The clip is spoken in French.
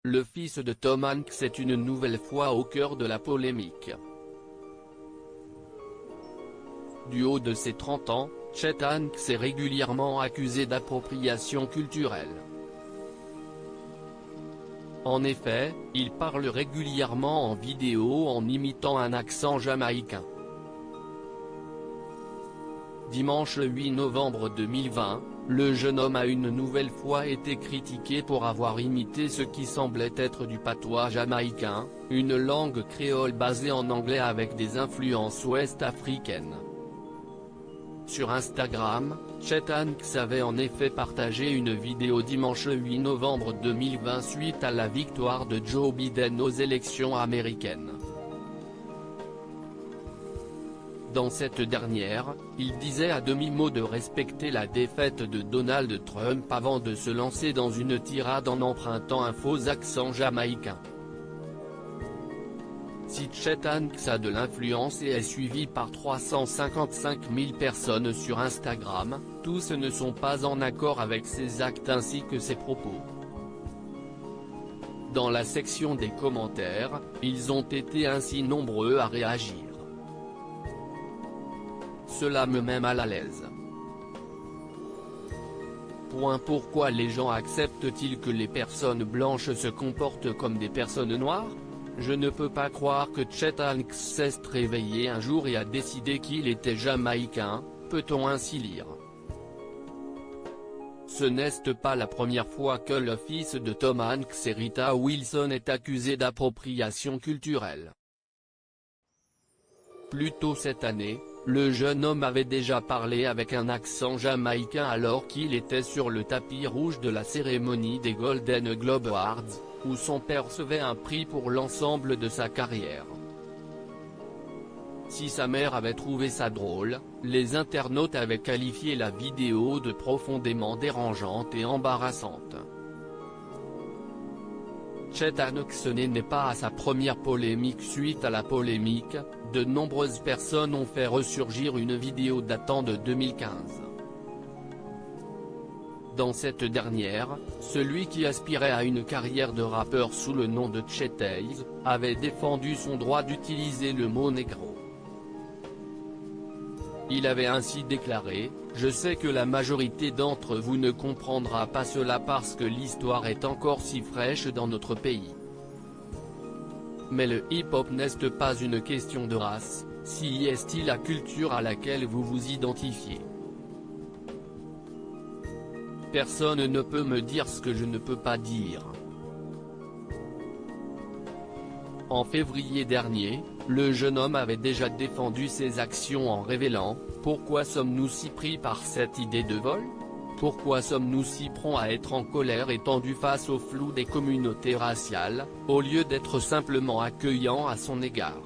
le fils de Tom Hanks est une nouvelle fois au cœur de la polémique. Du haut de ses 30 ans, Chet Hanks est régulièrement accusé d'appropriation culturelle. En effet, il parle régulièrement en vidéo en imitant un accent jamaïcain. Dimanche 8 novembre 2020, le jeune homme a une nouvelle fois été critiqué pour avoir imité ce qui semblait être du patois jamaïcain, une langue créole basée en anglais avec des influences ouest-africaines. Sur Instagram, Chet Hanks avait en effet partagé une vidéo dimanche 8 novembre 2020 suite à la victoire de Joe Biden aux élections américaines. Dans cette dernière, il disait à demi-mot de respecter la défaite de Donald Trump avant de se lancer dans une tirade en empruntant un faux accent jamaïcain. Si Chet Hanks a de l'influence et est suivi par 355 000 personnes sur Instagram, tous ne sont pas en accord avec ses actes ainsi que ses propos. Dans la section des commentaires, ils ont été ainsi nombreux à réagir. Cela me met mal à l'aise. Pourquoi les gens acceptent-ils que les personnes blanches se comportent comme des personnes noires? Je ne peux pas croire que Chet Hanks s'est réveillé un jour et a décidé qu'il était jamaïcain, peut-on ainsi lire. Ce n'est pas la première fois que le fils de Tom Hanks et Rita Wilson est accusé d'appropriation culturelle. Plus tôt cette année, le jeune homme avait déjà parlé avec un accent jamaïcain alors qu'il était sur le tapis rouge de la cérémonie des Golden Globe Awards, où son père recevait un prix pour l'ensemble de sa carrière. Si sa mère avait trouvé ça drôle, les internautes avaient qualifié la vidéo de profondément dérangeante et embarrassante. Chet Hanks n'est pas à sa première polémique. Suite à la polémique, de nombreuses personnes ont fait ressurgir une vidéo datant de 2015. Dans cette dernière, celui qui aspirait à une carrière de rappeur sous le nom de Chet Hayes, avait défendu son droit d'utiliser le mot négro. Il avait ainsi déclaré: « Je sais que la majorité d'entre vous ne comprendra pas cela parce que l'histoire est encore si fraîche dans notre pays. Mais le hip-hop n'est pas une question de race, si est la culture à laquelle vous vous identifiez. Personne ne peut me dire ce que je ne peux pas dire. » En février dernier, le jeune homme avait déjà défendu ses actions en révélant: « Pourquoi sommes-nous si pris par cette idée de vol? Pourquoi sommes-nous si prompts à être en colère et tendus face au flou des communautés raciales, au lieu d'être simplement accueillants à son égard ?»